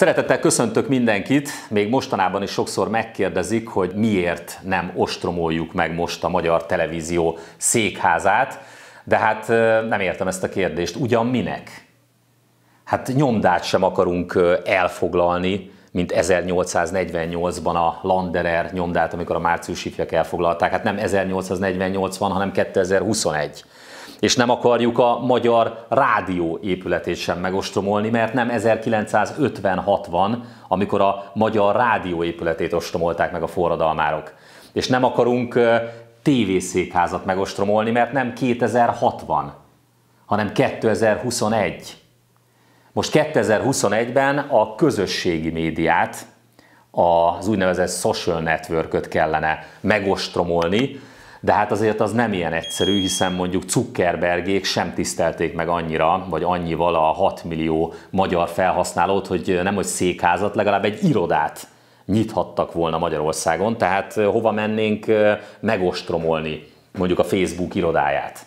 Szeretettel köszöntök mindenkit, még mostanában is sokszor megkérdezik, hogy miért nem ostromoljuk meg most a magyar televízió székházát, de hát nem értem ezt a kérdést. Ugyan minek? Hát nyomdát sem akarunk elfoglalni, mint 1848-ban a Landerer nyomdát, amikor a márciusi ifjak elfoglalták. Hát nem 1848 van, hanem 2021. És nem akarjuk a magyar rádió épületét sem megostromolni, mert nem 1956 van, amikor a magyar rádió épületét ostromolták meg a forradalmárok. És nem akarunk tévészékházat megostromolni, mert nem 2060, hanem 2021. Most 2021-ben a közösségi médiát, az úgynevezett social networköt kellene megostromolni, de hát azért az nem ilyen egyszerű, hiszen mondjuk Zuckerbergék sem tisztelték meg annyira, vagy annyival a 6 millió magyar felhasználót, hogy nemhogy székházat, legalább egy irodát nyithattak volna Magyarországon, tehát hova mennénk megostromolni mondjuk a Facebook irodáját.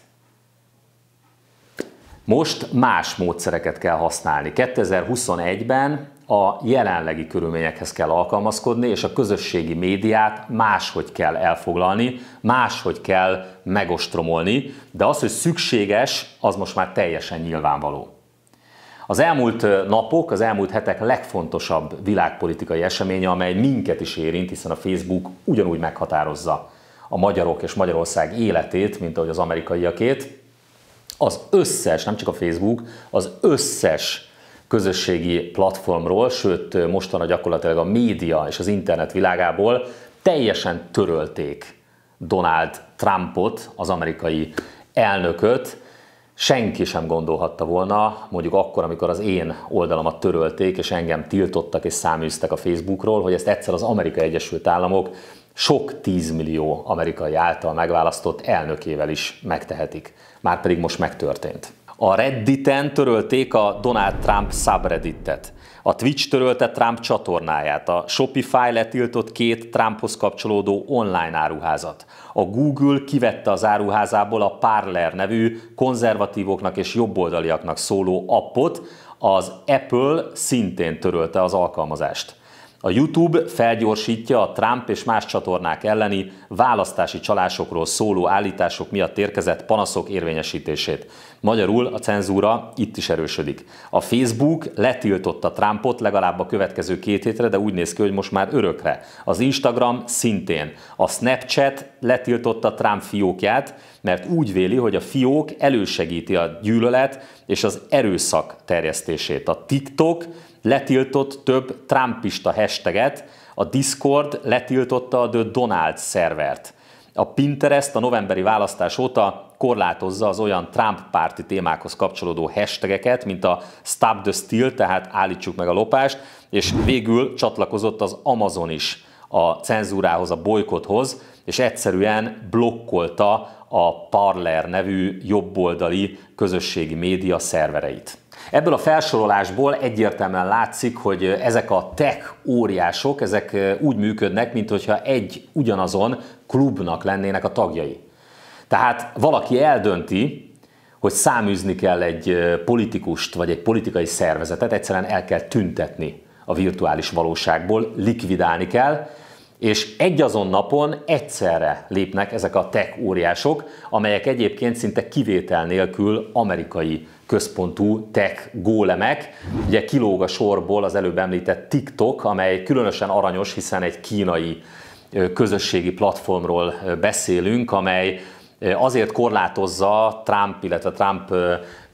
Most más módszereket kell használni. 2021-ben a jelenlegi körülményekhez kell alkalmazkodni, és a közösségi médiát máshogy kell elfoglalni, máshogy kell megostromolni, de az, hogy szükséges, az most már teljesen nyilvánvaló. Az elmúlt napok, az elmúlt hetek legfontosabb világpolitikai eseménye, amely minket is érint, hiszen a Facebook ugyanúgy meghatározza a magyarok és Magyarország életét, mint ahogy az amerikaiakét, az összes, nem csak a Facebook, az összes közösségi platformról, sőt mostanra gyakorlatilag a média és az internet világából teljesen törölték Donald Trumpot, az amerikai elnököt. Senki sem gondolhatta volna, mondjuk akkor, amikor az én oldalamat törölték, és engem tiltottak és száműztek a Facebookról, hogy ezt egyszer az Amerikai Egyesült Államok sok 10 millió amerikai által megválasztott elnökével is megtehetik. Márpedig most megtörtént. A Redditen törölték a Donald Trump subredditet. A Twitch törölte Trump csatornáját. A Shopify letiltott 2 Trumphoz kapcsolódó online áruházat. A Google kivette az áruházából a Parler nevű konzervatívoknak és jobboldaliaknak szóló appot, az Apple szintén törölte az alkalmazást. A YouTube felgyorsítja a Trump és más csatornák elleni választási csalásokról szóló állítások miatt érkezett panaszok érvényesítését. Magyarul a cenzúra itt is erősödik. A Facebook letiltotta Trumpot legalább a következő 2 hétre, de úgy néz ki, hogy most már örökre. Az Instagram szintén. A Snapchat letiltotta Trump fiókját, mert úgy véli, hogy a fiók elősegíti a gyűlölet és az erőszak terjesztését. A TikTok letiltott több trumpista hashtaget, a Discord letiltotta a The Donald szervert. A Pinterest a novemberi választás óta korlátozza az olyan Trump párti témákhoz kapcsolódó hashtageket, mint a Stop the Steal, tehát állítsuk meg a lopást, és végül csatlakozott az Amazon is a cenzúrához, a bolykothoz, és egyszerűen blokkolta a Parler nevű jobboldali közösségi média szervereit. Ebből a felsorolásból egyértelműen látszik, hogy ezek a tech óriások, ezek úgy működnek, mintha egy ugyanazon klubnak lennének a tagjai. Tehát valaki eldönti, hogy száműzni kell egy politikust vagy egy politikai szervezetet, egyszerűen el kell tüntetni a virtuális valóságból, likvidálni kell, és egyazon napon egyszerre lépnek ezek a tech óriások, amelyek egyébként szinte kivétel nélkül amerikai központú tech gólemek. Ugye kilóg a sorból az előbb említett TikTok, amely különösen aranyos, hiszen egy kínai közösségi platformról beszélünk, amely azért korlátozza Trump, illetve Trump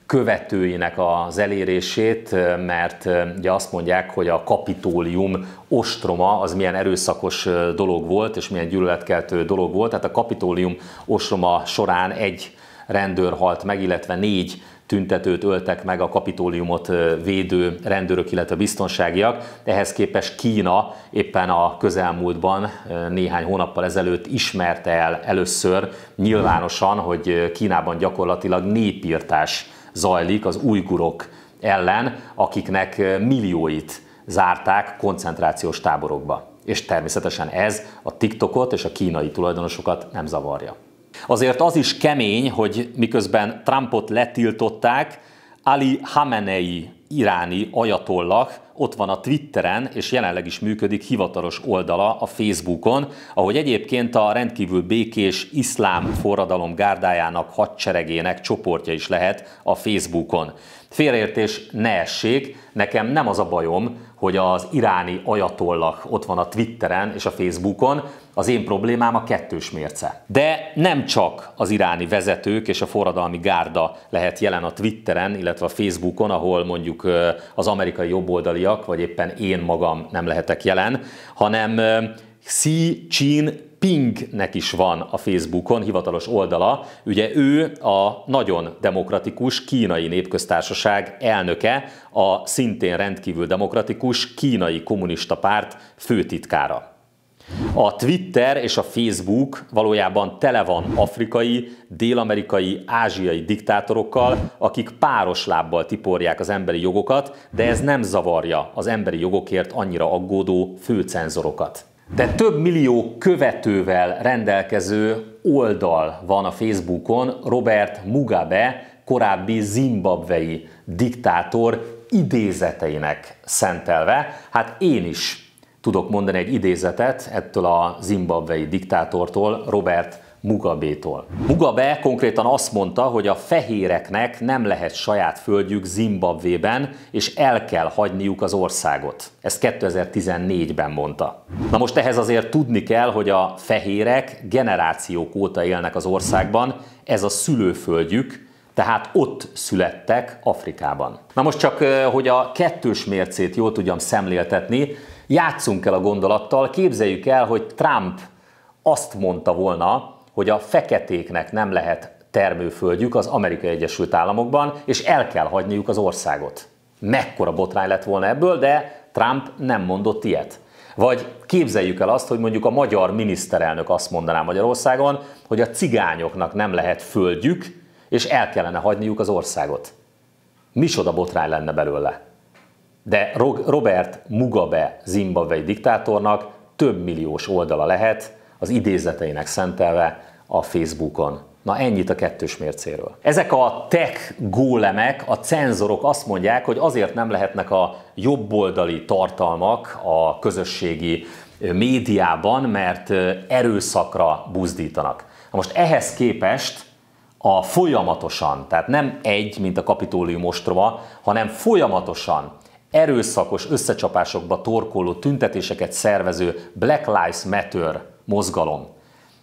követőinek az elérését, mert ugye azt mondják, hogy a Kapitólium ostroma az milyen erőszakos dolog volt, és milyen gyűlöletkeltő dolog volt. Tehát a Kapitólium ostroma során egy rendőr halt meg, illetve 4 tüntetőt öltek meg a Kapitóliumot védő rendőrök, illetve biztonságiak. Ehhez képest Kína éppen a közelmúltban, néhány hónappal ezelőtt ismerte el először nyilvánosan, hogy Kínában gyakorlatilag népirtás zajlik az ujgurok ellen, akiknek millióit zárták koncentrációs táborokba. És természetesen ez a TikTokot és a kínai tulajdonosokat nem zavarja. Azért az is kemény, hogy miközben Trumpot letiltották, Ali Khamenei iráni ajatollah ott van a Twitteren, és jelenleg is működik hivatalos oldala a Facebookon, ahogy egyébként a rendkívül békés iszlám forradalom gárdájának hadseregének csoportja is lehet a Facebookon. Félreértés ne essék, nekem nem az a bajom, hogy az iráni ajatollah ott van a Twitteren és a Facebookon, az én problémám a kettős mérce. De nem csak az iráni vezetők és a forradalmi gárda lehet jelen a Twitteren, illetve a Facebookon, ahol mondjuk az amerikai jobboldaliak, vagy éppen én magam nem lehetek jelen, hanem Xi Jinpingnek is van a Facebookon hivatalos oldala. Ugye ő a nagyon demokratikus Kínai Népköztársaság elnöke, a szintén rendkívül demokratikus Kínai Kommunista Párt főtitkára. A Twitter és a Facebook valójában tele van afrikai, dél-amerikai, ázsiai diktátorokkal, akik páros lábbal tiporják az emberi jogokat, de ez nem zavarja az emberi jogokért annyira aggódó főcenzorokat. De több millió követővel rendelkező oldal van a Facebookon Robert Mugabe, korábbi zimbabwei diktátor idézeteinek szentelve. Hát én is tudok mondani egy idézetet ettől a zimbabwei diktátortól, Robert Mugabétól. Mugabe konkrétan azt mondta, hogy a fehéreknek nem lehet saját földjük Zimbabwében, és el kell hagyniuk az országot. Ezt 2014-ben mondta. Na most ehhez azért tudni kell, hogy a fehérek generációk óta élnek az országban, ez a szülőföldjük, tehát ott születtek Afrikában. Na most csak, hogy a kettős mércét jól tudjam szemléltetni, játsszunk el a gondolattal, képzeljük el, hogy Trump azt mondta volna, hogy a feketéknek nem lehet termőföldjük az Amerikai Egyesült Államokban, és el kell hagyniuk az országot. Mekkora botrány lett volna ebből, de Trump nem mondott ilyet. Vagy képzeljük el azt, hogy mondjuk a magyar miniszterelnök azt mondaná Magyarországon, hogy a cigányoknak nem lehet földjük, és el kellene hagyniuk az országot. Micsoda botrány lenne belőle. De Robert Mugabe zimbabwei diktátornak több milliós oldala lehet, az idézeteinek szentelve a Facebookon. Na ennyit a kettős mércéről. Ezek a tech gólemek, a cenzorok azt mondják, hogy azért nem lehetnek a jobboldali tartalmak a közösségi médiában, mert erőszakra buzdítanak. Na most ehhez képest a folyamatosan, tehát nem egy, mint a Kapitólium ostroma, hanem folyamatosan erőszakos összecsapásokba torkoló tüntetéseket szervező Black Lives Matter mozgalom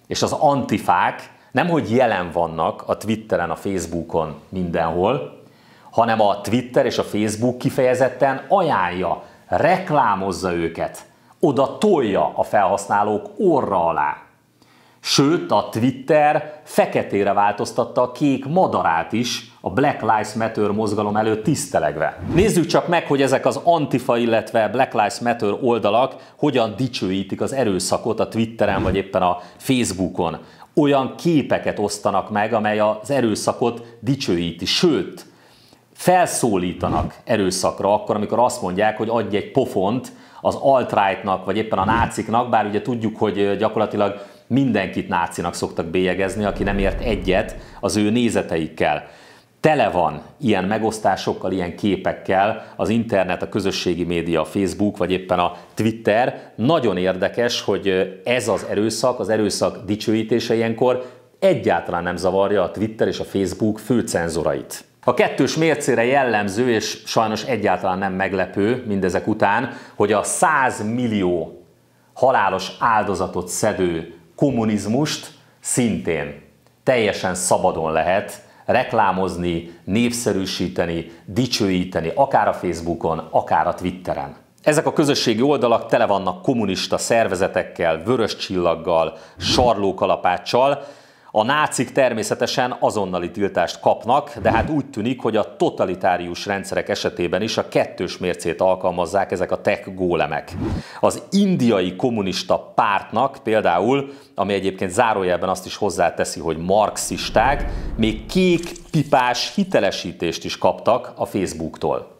és az antifák nemhogy jelen vannak a Twitteren, a Facebookon, mindenhol, hanem a Twitter és a Facebook kifejezetten ajánlja, reklámozza őket, oda tolja a felhasználók orra alá. Sőt, a Twitter feketére változtatta a kék madarát is a Black Lives Matter mozgalom előtt tisztelegve. Nézzük csak meg, hogy ezek az Antifa, illetve Black Lives Matter oldalak hogyan dicsőítik az erőszakot a Twitteren vagy éppen a Facebookon. Olyan képeket osztanak meg, amely az erőszakot dicsőíti, sőt, felszólítanak erőszakra akkor, amikor azt mondják, hogy adj egy pofont az alt-rightnak vagy éppen a náciknak, bár ugye tudjuk, hogy gyakorlatilag mindenkit nácinak szoktak bélyegezni, aki nem ért egyet az ő nézeteikkel. Tele van ilyen megosztásokkal, ilyen képekkel az internet, a közösségi média, a Facebook vagy éppen a Twitter. Nagyon érdekes, hogy ez az erőszak dicsőítése ilyenkor egyáltalán nem zavarja a Twitter és a Facebook főcenzorait. A kettős mércére jellemző, és sajnos egyáltalán nem meglepő mindezek után, hogy a 100 millió halálos áldozatot szedő kommunizmust szintén teljesen szabadon lehet reklámozni, népszerűsíteni, dicsőíteni, akár a Facebookon, akár a Twitteren. Ezek a közösségi oldalak tele vannak kommunista szervezetekkel, vörös csillaggal, sarlókalapáccsal. A nácik természetesen azonnali tiltást kapnak, de hát úgy tűnik, hogy a totalitárius rendszerek esetében is a kettős mércét alkalmazzák ezek a tech gólemek. Az indiai kommunista pártnak például, ami egyébként zárójelben azt is hozzáteszi, hogy marxisták, még kék pipás hitelesítést is kaptak a Facebooktól.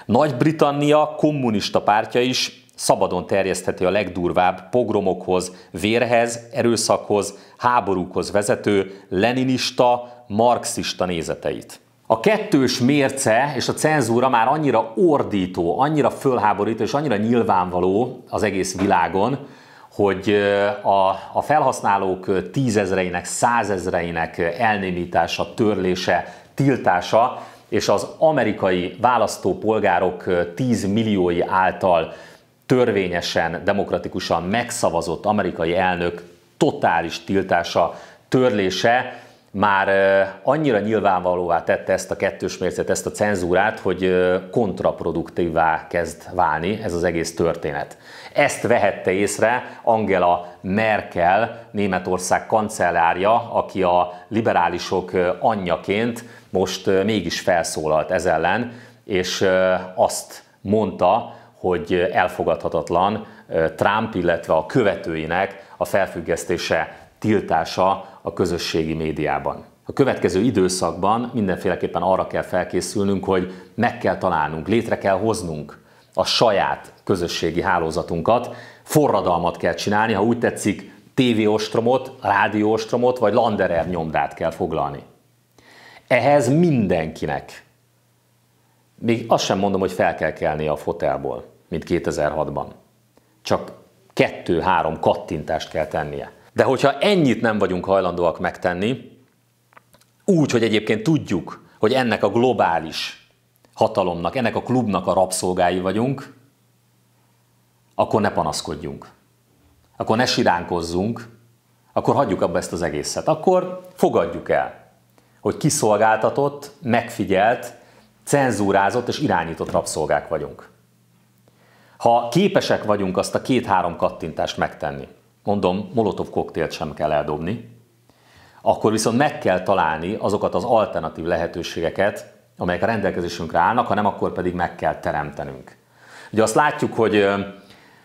Nagy-Britannia kommunista pártja is szabadon terjesztheti a legdurvább pogromokhoz, vérhez, erőszakhoz, háborúkhoz vezető leninista, marxista nézeteit. A kettős mérce és a cenzúra már annyira ordító, annyira fölháborító és annyira nyilvánvaló az egész világon, hogy a felhasználók tízezreinek, százezreinek elnémítása, törlése, tiltása és az amerikai választópolgárok 10 milliói által törvényesen, demokratikusan megszavazott amerikai elnök totális tiltása, törlése már annyira nyilvánvalóvá tette ezt a kettős mércét, ezt a cenzúrát, hogy kontraproduktívvá kezd válni ez az egész történet. Ezt vehette észre Angela Merkel, Németország kancellárja, aki a liberálisok anyjaként most mégis felszólalt ez ellen, és azt mondta, hogy elfogadhatatlan Trump, illetve a követőinek a felfüggesztése, tiltása a közösségi médiában. A következő időszakban mindenféleképpen arra kell felkészülnünk, hogy meg kell találnunk, létre kell hoznunk a saját közösségi hálózatunkat, forradalmat kell csinálni, ha úgy tetszik, tévéostromot, rádióostromot vagy Landerer nyomdát kell foglalni. Ehhez mindenkinek, még azt sem mondom, hogy fel kell kelni a fotelból, mint 2006-ban. Csak 2-3 kattintást kell tennie. De hogyha ennyit nem vagyunk hajlandóak megtenni, úgy, hogy egyébként tudjuk, hogy ennek a globális hatalomnak, ennek a klubnak a rabszolgái vagyunk, akkor ne panaszkodjunk. Akkor ne siránkozzunk, akkor hagyjuk abba ezt az egészet. Akkor fogadjuk el, hogy kiszolgáltatott, megfigyelt, cenzúrázott és irányított rabszolgák vagyunk. Ha képesek vagyunk azt a 2-3 kattintást megtenni, mondom, molotov koktélt sem kell eldobni, akkor viszont meg kell találni azokat az alternatív lehetőségeket, amelyek a rendelkezésünkre állnak, ha nem, akkor pedig meg kell teremtenünk. Ugye azt látjuk, hogy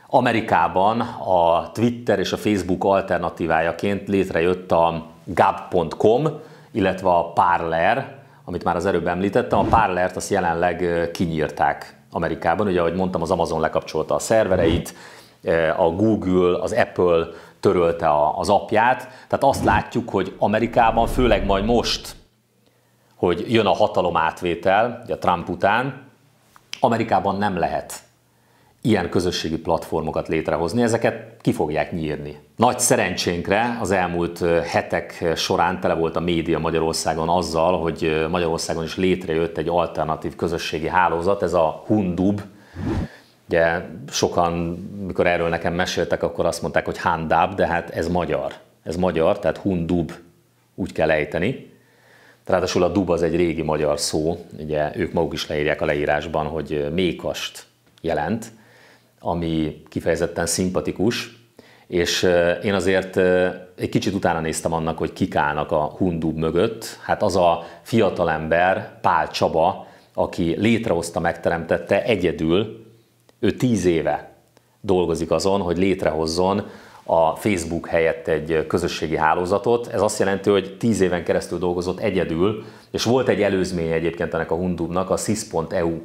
Amerikában a Twitter és a Facebook alternatívájaként létrejött a gab.com, illetve a Parler, amit már az előbb említettem. A Parlert azt jelenleg kinyírták Amerikában, ugye ahogy mondtam, az Amazon lekapcsolta a szervereit, a Google, az Apple törölte az appját, tehát azt látjuk, hogy Amerikában, főleg majd most, hogy jön a hatalomátvétel, ugye a Trump után, Amerikában nem lehet ilyen közösségi platformokat létrehozni, ezeket ki fogják nyírni. Nagy szerencsénkre az elmúlt hetek során tele volt a média Magyarországon azzal, hogy Magyarországon is létrejött egy alternatív közösségi hálózat, ez a Hundub. Ugye sokan, mikor erről nekem meséltek, akkor azt mondták, hogy Handab, de hát ez magyar. Ez magyar, tehát Hundub, úgy kell ejteni. Ráadásul a dub az egy régi magyar szó, ugye ők maguk is leírják a leírásban, hogy mékast jelent, ami kifejezetten szimpatikus, és én azért egy kicsit utána néztem annak, hogy kik állnak a Hundub mögött. Hát az a fiatalember, Pál Csaba, aki létrehozta, megteremtette egyedül, ő 10 éve dolgozik azon, hogy létrehozzon a Facebook helyett egy közösségi hálózatot. Ez azt jelenti, hogy 10 éven keresztül dolgozott egyedül, és volt egy előzménye egyébként ennek a Hundubnak, a sis.eu.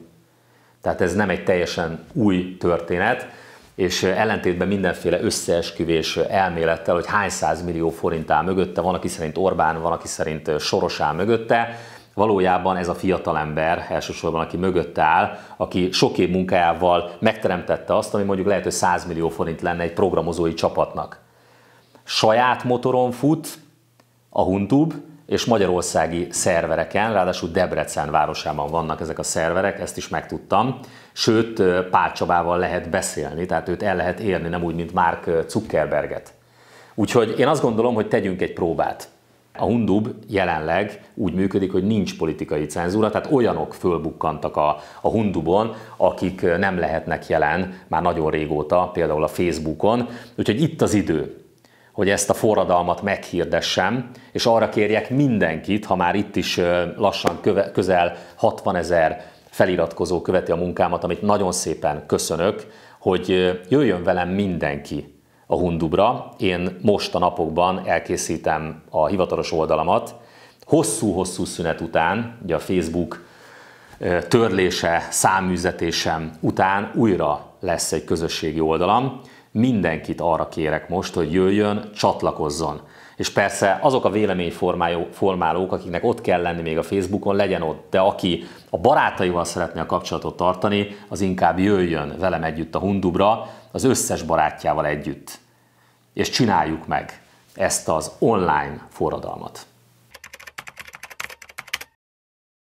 Tehát ez nem egy teljesen új történet, és ellentétben mindenféle összeesküvés elmélettel, hogy hány 100 millió forint áll mögötte, van, aki szerint Orbán, van, aki szerint Soros áll mögötte. Valójában ez a fiatalember elsősorban, aki mögötte áll, aki sok év munkájával megteremtette azt, ami mondjuk lehet, hogy 100 millió forint lenne egy programozói csapatnak. Saját motoron fut a Hundub, és magyarországi szervereken, ráadásul Debrecen városában vannak ezek a szerverek, ezt is megtudtam. Sőt, Pál Csabával lehet beszélni, tehát őt el lehet érni, nem úgy, mint Mark Zuckerberget. Úgyhogy én azt gondolom, hogy tegyünk egy próbát. A Hundub jelenleg úgy működik, hogy nincs politikai cenzúra, tehát olyanok fölbukkantak a Hundubon, akik nem lehetnek jelen már nagyon régóta, például a Facebookon. Úgyhogy itt az idő, hogy ezt a forradalmat meghirdessem, és arra kérjek mindenkit, ha már itt is lassan közel 60 000 feliratkozó követi a munkámat, amit nagyon szépen köszönök, hogy jöjjön velem mindenki a Hundubra. Én most a napokban elkészítem a hivatalos oldalamat. Hosszú-hosszú szünet után, ugye a Facebook törlése, száműzetésem után újra lesz egy közösségi oldalam. mindenkit arra kérek most, hogy jöjjön, csatlakozzon. És persze azok a véleményformálók, akiknek ott kell lenni még a Facebookon, legyen ott, de aki a barátaival szeretné a kapcsolatot tartani, az inkább jöjjön velem együtt a Hundubra, az összes barátjával együtt. És csináljuk meg ezt az online forradalmat.